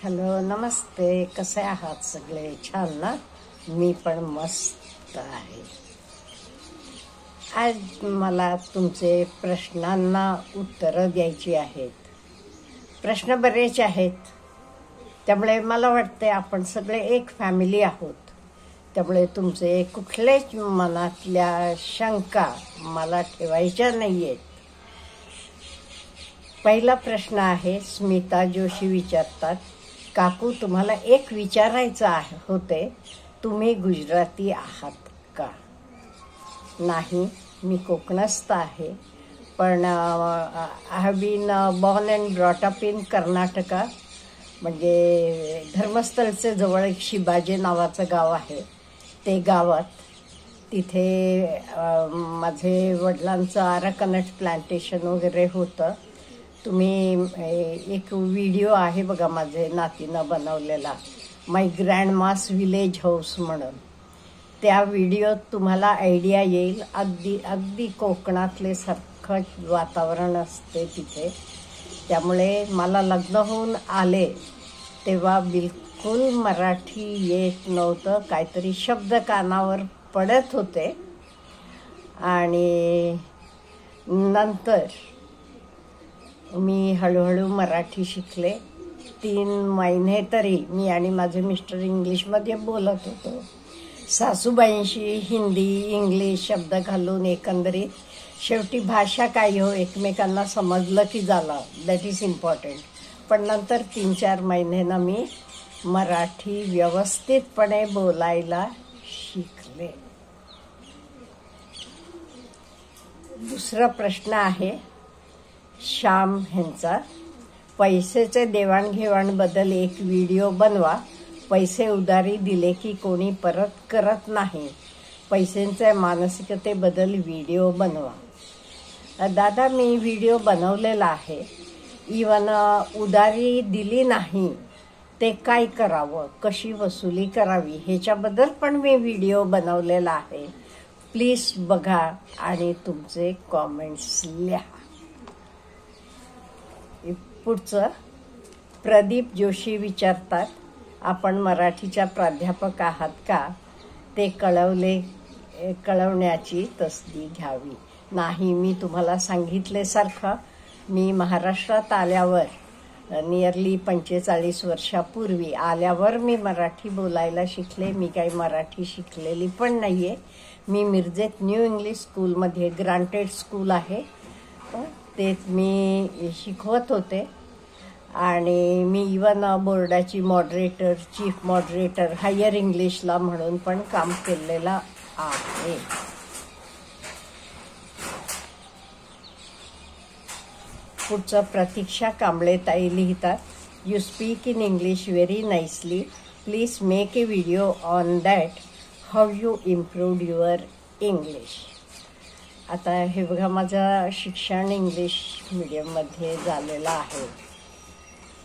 Hello, नमस्ते. कसे आहात सगळे? छान ना? मी पण मस्त आहे. आज मला तुमचे प्रश्नांना उत्तरं द्यायची आहेत. प्रश्न बरेच आहेत, त्यामुळे मला वाटते आपण सगळे एक फॅमिली आहोत. त्यामुळे तुमचे कुठलेच मनातल्या शंका मला ठेवायच्या नाही आहेत. पहिला प्रश्न आहे, स्मिता जोशी विचारतात, काकू तुम्हाला एक विचारायचं होते, तुम्ही गुजराती आहात का? नाही, मी कोकणस्थ आहे, पण I have been born and brought up in Karnataka. म्हणजे धर्मस्थळचे जवळ एक शिबाजी नावाचं गाव आहे. ते गावात तिथे माझे वडिलांचं आराकनट प्लांटेशन वगैरे होतं. तुम्ही एक व्हिडिओ आहे बघा माझे नातीनं बनवलेला, माय ग्रँडमास विलेज हाऊस म्हणून. त्या व्हिडिओत तुम्हाला आयडिया येईल. अगदी कोकणातले सारखं वातावरण असते तिथे. त्यामुळे मला लग्न होऊन आले तेव्हा बिलकुल मराठी येत नव्हतं. काहीतरी शब्द कानावर पडत होते आणि नंतर मी हळूहळू मराठी शिकले. 3 महिने तरी मी आणि माझे मिस्टर इंग्लिशमध्ये बोलत होतो. सासूबाईंशी हिंदी इंग्लिश शब्द घालून एकंदरीत शेवटी भाषा काय हो एकमेकांना समजलं की झालं, दॅट इज इम्पॉर्टंट. पण नंतर 3-4 महिन्यांना मी मराठी व्यवस्थितपणे बोलायला शिकले. दुसरा प्रश्न आहे श्याम ह्यांचा, पैसेचे देवाणघेवाणबद्दल एक व्हिडिओ बनवा. पैसे उधारी दिले की कोणी परत करत नाही. पैशांच्या मानसिकतेबद्दल व्हिडिओ बनवा. दादा, मी व्हिडिओ बनवलेला आहे. इवन उधारी दिली नाही ते काय करावं, कशी वसुली करावी ह्याच्याबद्दल पण मी व्हिडिओ बनवलेला आहे. प्लीज बघा आणि तुमचे कॉमेंट्स लिहा. पुढचं, प्रदीप जोशी विचारतात, आपण मराठीच्या प्राध्यापक आहात का? ते कळवण्याची तसदी घ्यावी. नाही, मी तुम्हाला सांगितल्यासारखं मी महाराष्ट्रात आल्यावर नियरली 45 वर्षापूर्वी आल्यावर मी मराठी बोलायला शिकले. मी काही मराठी शिकलेली पण नाही आहे. मी मिरजेत न्यू इंग्लिश स्कूलमध्ये, ग्रांटेड स्कूल आहे, तेच मी शिकवत होते. आणि मी इवन बोर्डाची मॉडरेटर, चीफ मॉडरेटर हायर इंग्लिशला म्हणून पण काम केलेलं आहे. पुढचं, प्रतीक्षा कांबळेताई लिहितात, you speak in English very nicely. Please make a video on that, how you improved your English. आता हे बघा, माझं शिक्षण इंग्लिश मीडियममध्ये झालेलं आहे.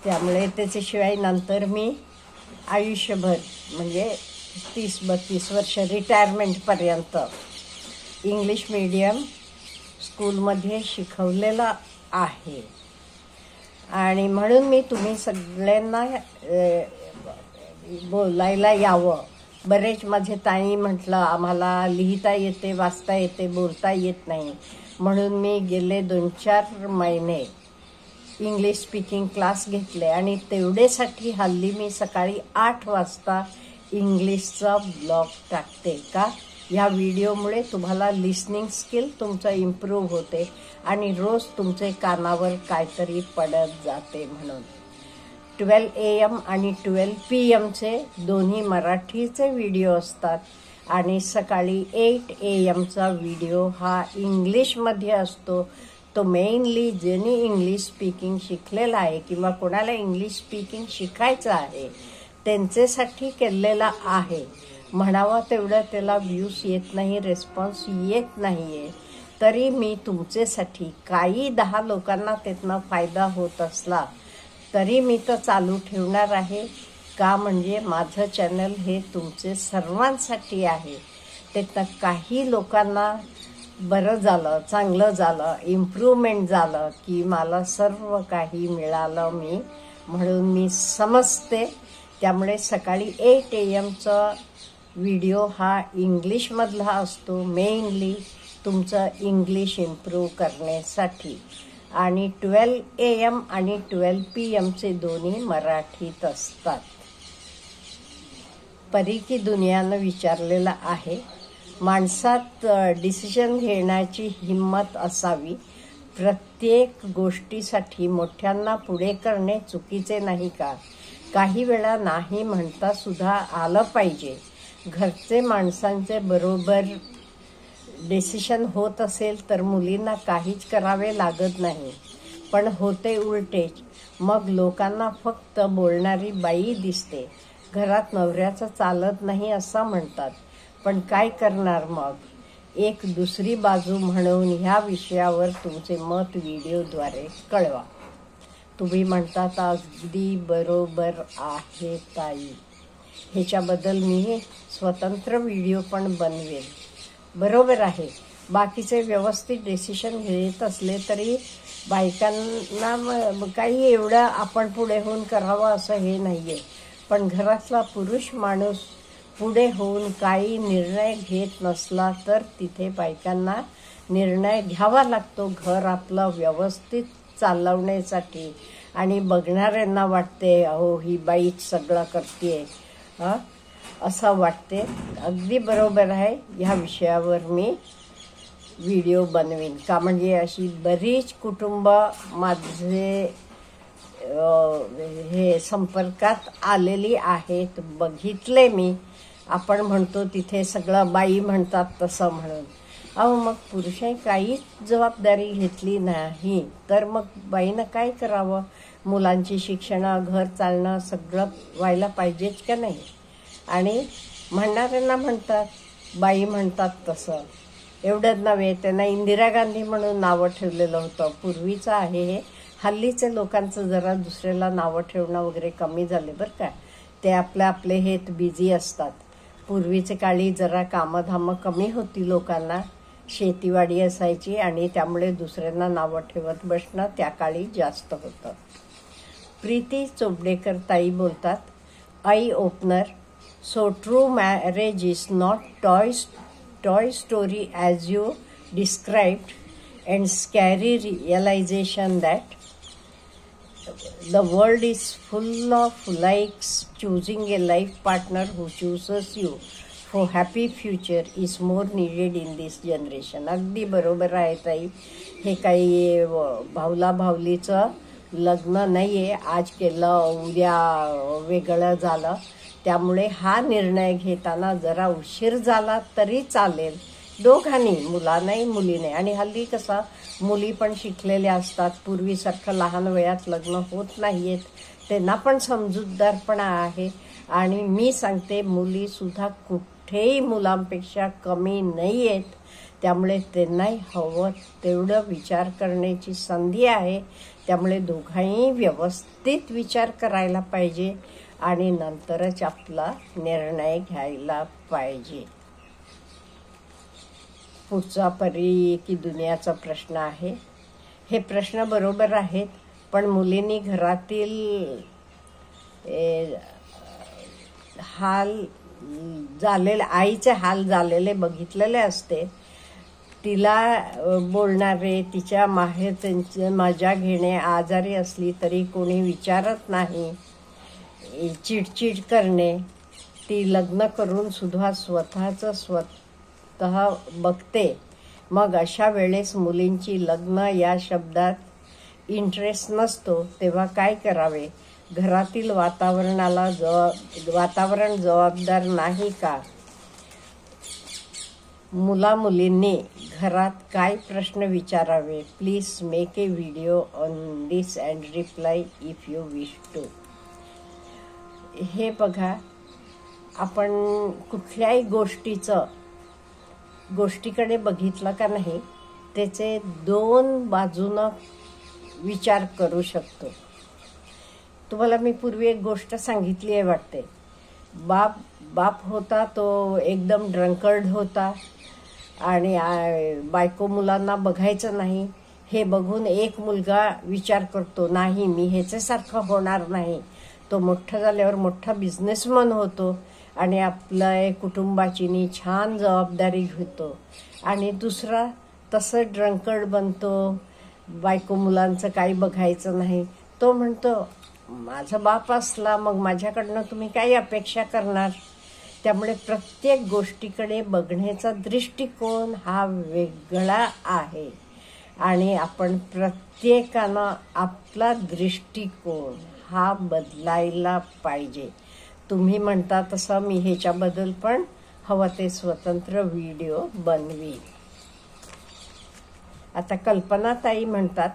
त्यामुळे त्याच्याशिवाय नंतर मी आयुष्यभर म्हणजे 30-32 वर्ष रिटायरमेंटपर्यंत इंग्लिश मीडियम स्कूलमध्ये शिकवलेलं आहे. आणि म्हणून मी तुम्ही सगळ्यांना बोलायला यावं. बरेच माझे ताई म्हटलं, आम्हाला लिहिता येते, वाचता येते, बोलता येत नाही. म्हणून मी गेले 2-4 महिने इंग्लिश स्पीकिंग क्लास घेतले आणि तेवढेसाठी हल्ली मी सकाळी 8 वाजता इंग्लिशचा ब्लॉग टाकते. का? ह्या व्हिडिओमुळे तुम्हाला लिसनिंग स्किल तुमचं इम्प्रूव्ह होते आणि रोज तुमचे कानावर काहीतरी पडत जाते. म्हणून 12 AM आणि 12 PM दोन्ही मराठीचे व्हिडिओ असतात आणि सकाळी 8 AM व्हिडिओ हा इंग्लिशमध्ये असतो. तो मेनली ज्यांनी इंग्लिश स्पीकिंग शिकलेला आहे किंवा कोणाला इंग्लिश स्पीकिंग शिकायचं आहे त्यांच्यासाठी केलेला आहे. म्हणावा तेवढं त्याला व्ह्यूज येत नाही, रिस्पॉन्स येत नाही आहे, तरी मी तुमच्यासाठी काही 10 लोकांना त्यातनं फायदा होत असला तरी मी तर चालू ठेवणार आहे. का? म्हणजे माझं चॅनल हे तुमचे सर्वांसाठी आहे. त्यातनं काही लोकांना बरं झालं, चांगलं झालं, इम्प्रूव्हमेंट झालं की मला सर्व काही मिळालं. मी म्हणून मी समजते. त्यामुळे सकाळी 8 AM व्हिडिओ हा इंग्लिशमधला असतो, मेनली तुमचं इंग्लिश इम्प्रूव्ह करण्यासाठी. आणि 12 AM आणि 12 PM दोन्ही मराठीत असतात. परी की दुनियानं विचारलेलं आहे, माणसात डिसिजन घेण्याची हिंमत असावी. प्रत्येक गोष्टीसाठी मोठ्यांना पुढे करणे चुकीचे नाही का? काही वेळा नाही म्हणता सुद्धा आलं पाहिजे. घरचे माणसांचे बरोबर डिसिशन होत असेल तर मुलींना काहीच करावे लागत नाही. पण होते उलटेच. मग लोकांना फक्त बोलणारी बाई दिसते. घरात नवऱ्याचं चालत नाही असं म्हणतात. पण काय करणार मग? एक दुसरी बाजू म्हणून ह्या विषयावर तुमचे मत व्हिडिओद्वारे कळवा. तुम्ही म्हणतात अगदी बरोबर आहे ताई. ह्याच्याबद्दल मी स्वतंत्र व्हिडिओ पण बनवेल. बरोबर आहे. बाकीचे व्यवस्थित डिसिशन घेत असले तरी बायकांना काही एवढं आपण पुढे होऊन करावं असं हे नाही आहे. पण घरातला पुरुष माणूस पुढे होऊन काही निर्णय घेत नसला तर तिथे बायकांना निर्णय घ्यावा लागतो घर आपलं व्यवस्थित चालवण्यासाठी. आणि बघणाऱ्यांना वाटते अहो ही बाईच सगळं करते असं वाटते. अगदी बरोबर आहे. ह्या विषयावर मी व्हिडिओ बनवीन का म्हणजे अशी बरीच कुटुंब माझे हे संपर्कात आलेली आहेत, बघितले मी. आपण म्हणतो तिथे सगळं बाई म्हणतात तसं म्हणून. अहो मग पुरुषांनी काहीच जबाबदारी घेतली नाही तर मग बाईनं काय करावं? मुलांची शिक्षणं, घर चालणं सगळं व्हायला पाहिजेच का नाही? आणि म्हणणाऱ्यांना म्हणतात बाई म्हणतात तसं. एवढंच नव्हे, त्यांना इंदिरा गांधी म्हणून नावं ठेवलेलं होतं. पूर्वीचं आहे हे. हल्लीचे लोकांचं जरा दुसऱ्याला नावं ठेवणं वगैरे कमी झाले बरं का. ते आपले हे बिझी असतात. पूर्वीचे काळी जरा कामधामं कमी होती लोकांना, शेतीवाडी असायची आणि त्यामुळे दुसऱ्यांना नावं ठेवत बसणं त्या काळी जास्त होतं. प्रीती चोपडेकर ताई बोलतात, eye opener. So true marriage is not toy story as you described and scary realisation that the world is full of likes. Choosing a life partner who chooses you for happy future is more needed in this generation. अगदी बरोबर आहे ताई. हे काही भावला भावलीचं लग्न नाही आहे. आज केलं उद्या वेगळं झालं. त्यामुळे हा निर्णय घेताना जरा उशीर झाला तरी चालेल दोघांनी, मुलांनाही मुलीने. आणि हल्ली कसं मुली पण शिकलेल्या असतात. पूर्वीसारखं लहान वयात लग्न होत नाही आहेत. त्यांना पण समजूतदारपणा आहे. आणि मी सांगते मुलीसुद्धा कुठेही मुलांपेक्षा कमी नाही आहेत. त्यामुळे त्यांनाही हवं तेवढं विचार करण्याची संधी आहे. त्यामुळे दोघांही व्यवस्थित विचार करायला पाहिजे आणि नंतरच आपला निर्णय घ्यायला पाहिजे. पुढचा परी की दुनियाचा प्रश्न आहे. हे प्रश्न बरोबर आहेत, पण मुलींनी घरातील हाल झालेले, आईचे हाल झालेले बघितलेले असते. तिला बोलणारे, तिच्या माहेर त्यांचे मजा घेणे, आजारी असली तरी कोणी विचारत नाही, चिडचिड करणे. ती लग्न करून सुद्धा स्वतःचं बघते. मग अशा वेळेस मुलींची लग्न या शब्दात इंटरेस्ट नसतो. तेव्हा काय करावे? घरातील वातावरण जबाबदार नाही का? मुलींनी घरात काय प्रश्न विचारावे? Please make a video on this and reply if you wish to. हे बघा, आपण कुठल्याही गोष्टीकडे बघितलं का नाही, त्याचे दोन बाजूनं विचार करू शकतो. तुम्हाला मी पूर्वी एक गोष्ट सांगितली आहे वाटते. बाप होता तो एकदम ड्रंकर्ड होता आणि बायको मुलांना बघायचं नाही. हे बघून एक मुलगा विचार करतो, नाही मी ह्याच्यासारखं होणार नाही. तो मोठा झाल्यावर मोठा बिझनेसमन होतो आणि आपल्या कुटुंबाची छान जबाबदारी घेतो. आणि दुसरा तसं ड्रंकर्ड बनतो, बायको मुलांचं काही बघायचं नाही. तो म्हणतो माझा बाप असला मग माझ्याकडनं तुम्ही काही अपेक्षा करणार. त्यामुळे प्रत्येक गोष्टीकडे बघण्याचा दृष्टिकोन हा वेगळा आहे आणि आपण प्रत्येकानं आपला दृष्टिकोन हा बदलायला पाहिजे. तुम्ही म्हणता तसं मी ह्याच्याबद्दल पण हवं ते स्वतंत्र व्हिडिओ बनवी. आता कल्पनाताई म्हणतात,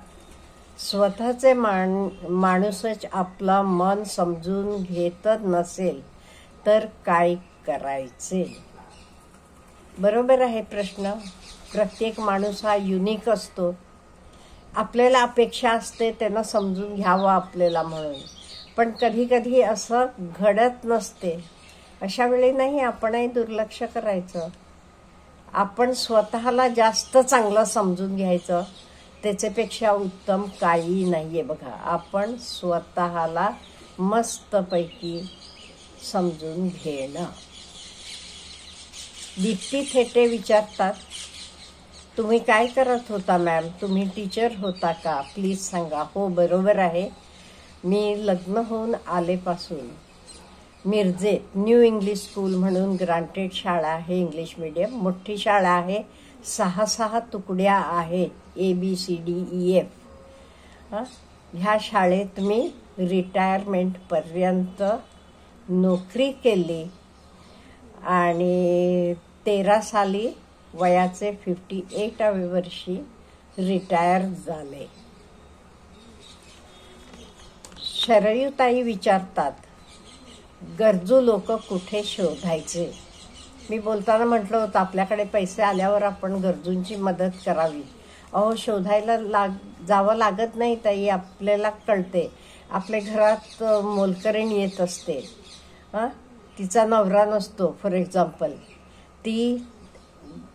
स्वतःचे माणूसच आपला मन समजून घेतच नसेल तर काय करायचे. बरोबर आहे प्रश्न. प्रत्येक माणूस हा युनिक असतो. आपल्याला अपेक्षा असते त्यांना समजून घ्यावं आपल्याला म्हणून, पण कधी कधी असं घडत नसते. अशा वेळी नाही आपणही दुर्लक्ष करायचं. आपण स्वतःला जास्त चांगलं समजून घ्यायचं. त्याच्यापेक्षा उत्तम काही नाहीये बघा. आपण स्वतःला मस्तपैकी समजून घेणं. दीप्ती थेटे विचारतात, तुम्ही काय करत होता मॅम? तुम्ही टीचर होता का? प्लीज सांगा. हो बरोबर आहे. मी लग्न होऊन आलेपासून मिरजेत न्यू इंग्लिश स्कूल म्हणून ग्रांटेड शाळा आहे, इंग्लिश मीडियम मोठी शाळा आहे. 6 तुकड्या आहेत, ABCDEF. ह्या शाळेत मी रिटायरमेंटपर्यंत नोकरी केली आणि 13 साली वयाचे 58व्या वर्षी रिटायर झाले. शरयूताई विचारतात, गरजू लोक कुठे शोधायचे? मी बोलताना म्हटलं होतं आपल्याकडे पैसे आल्यावर आपण गरजूंची मदत करावी. अहो शोधायला जावं लागत नाही ताई, आपल्याला कळते. आपल्या घरात मोलकरीण येत असते, तिचा नवरा नसतो फॉर एक्झाम्पल, ती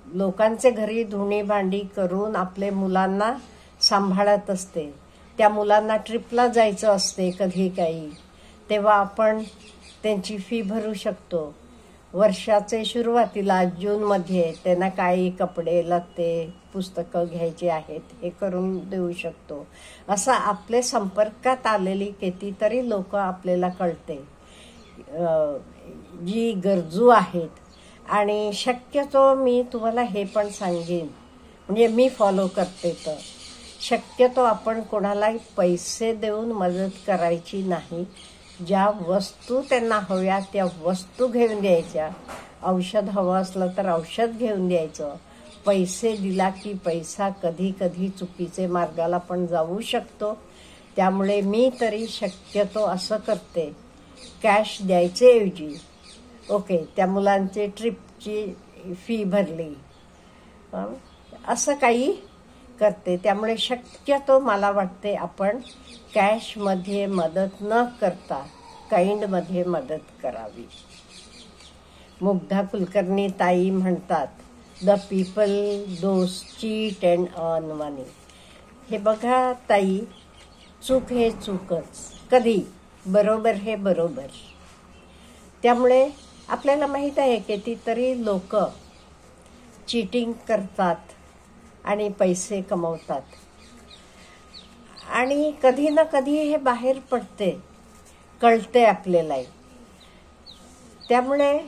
लोकांचे घरी धुणी भांडी करून आपले मुलांना सांभाळत असते. त्या मुलांना ट्रिपला जायचं असते कधी काही, तेव्हा आपण त्यांची फी भरू शकतो. वर्षाचे सुरुवातीला जूनमध्ये त्यांना काही कपडे लत्ते पुस्तकं घ्यायची आहेत हे करून देऊ शकतो. असं आपले संपर्कात आलेली कितीतरी लोक आपल्याला कळते जी गरजू आहेत. आणि शक्यतो मी तुम्हाला हे पण सांगेन, म्हणजे मी फॉलो करते, तर शक्यतो आपण कोणालाही पैसे देऊन मदत करायची नाही. ज्या वस्तू त्यांना हव्या त्या वस्तू घेऊन द्यायच्या. औषध हवं असलं तर औषध घेऊन द्यायचं. पैसे दिला की पैसा कधी कधी चुकीचे मार्गाला पण जाऊ शकतो. त्यामुळे मी तरी शक्यतो असं करते, कॅश द्यायचे ओके त्या मुलांचे ट्रिपची फी भरली असं काही करते. त्यामुळे शक्यतो मला वाटते आपण कॅशमध्ये मदत न करता काइंडमध्ये मदत करावी. मुग्धा कुलकर्णी ताई म्हणतात, the people those cheat and earn money. हे बघा ताई, चूक हे चूकच, कधी बरोबर हे बरोबर. त्यामुळे आपल्याला माहीत आहे कितीतरी लोक चीटिंग करतात आणि पैसे कमवतात आणि कधी ना कधी हे बाहेर पडते, कळते आपल्यालाही. त्यामुळे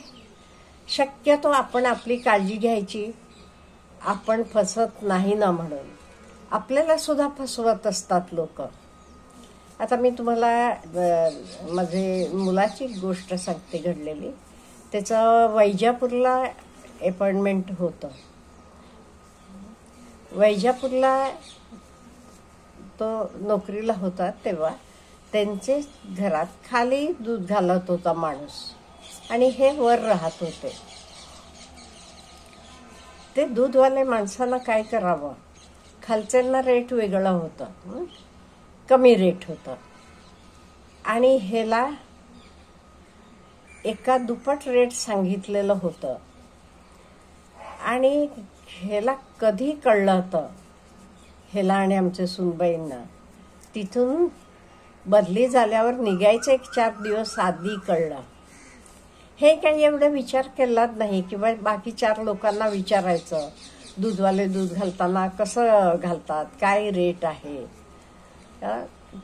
शक्यतो आपण आपली काळजी घ्यायची, आपण फसत नाही ना म्हणून. आपल्याला सुद्धा फसवत असतात लोक. आता मी तुम्हाला माझे मुलाची गोष्ट सांगते घडलेली. त्याचं वैजापूरला अपॉइंटमेंट होतं. वैजापूरला तो नोकरीला होता तेव्हा त्यांचे घरात खाली दूध घालत होता माणूस आणि हे वर राहत होते. ते दूधवाले माणसानं काय करावं, खालच्यांना रेट वेगळं होतं, कमी रेट होतं आणि ह्याला एका दुप्पट रेट सांगितलेलं होतं. आणि ह्याला कधी कळलं होतं ह्याला आणि आमच्या सुनबाईंना. तिथून बदली झाल्यावर निघायचं एक 4 दिवस आधी कळलं. हे काही एवढं विचार केलाच नाही किंवा बाकी 4 लोकांना विचारायचं, दूधवाले दूध घालताना कसं घालतात, काय रेट आहे.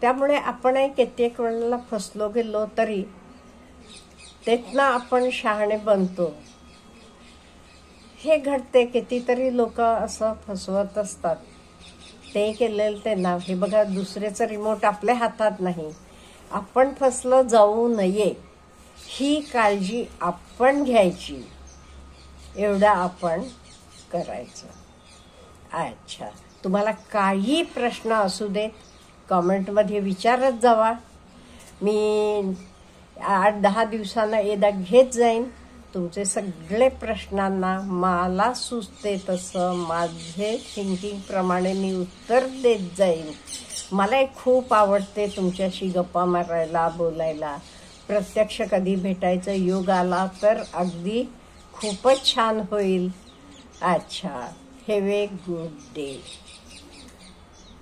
त्यामुळे आपणही कित्येक वेळेला फसलो गेलो तरी त्यातनं आपण शहाणे बनतो. हे घडते. कितीतरी लोक असं फसवत असतात. ते केलेलं ते नाव. हे बघा, दुसऱ्याचं रिमोट आपल्या हातात नाही. आपण फसलो जाऊ नये ही काळजी आपण घ्यायची, एवढं आपण करायचं. अच्छा, तुम्हाला काही प्रश्न असू देत कॉमेंटमध्ये विचारत जावा. मी 8-10 दिवसांना एकदा घेत जाईन. तुमचे सगळे प्रश्नांना मला सुचते तसं माझे थिंकिंगप्रमाणे मी उत्तर देत जाईन. मलाही खूप आवडते तुमच्याशी गप्पा मारायला, बोलायला. प्रत्यक्ष कधी भेटायचा योग आला तर अगदी खूपच छान होईल. अच्छा, हॅव ए गुड डे.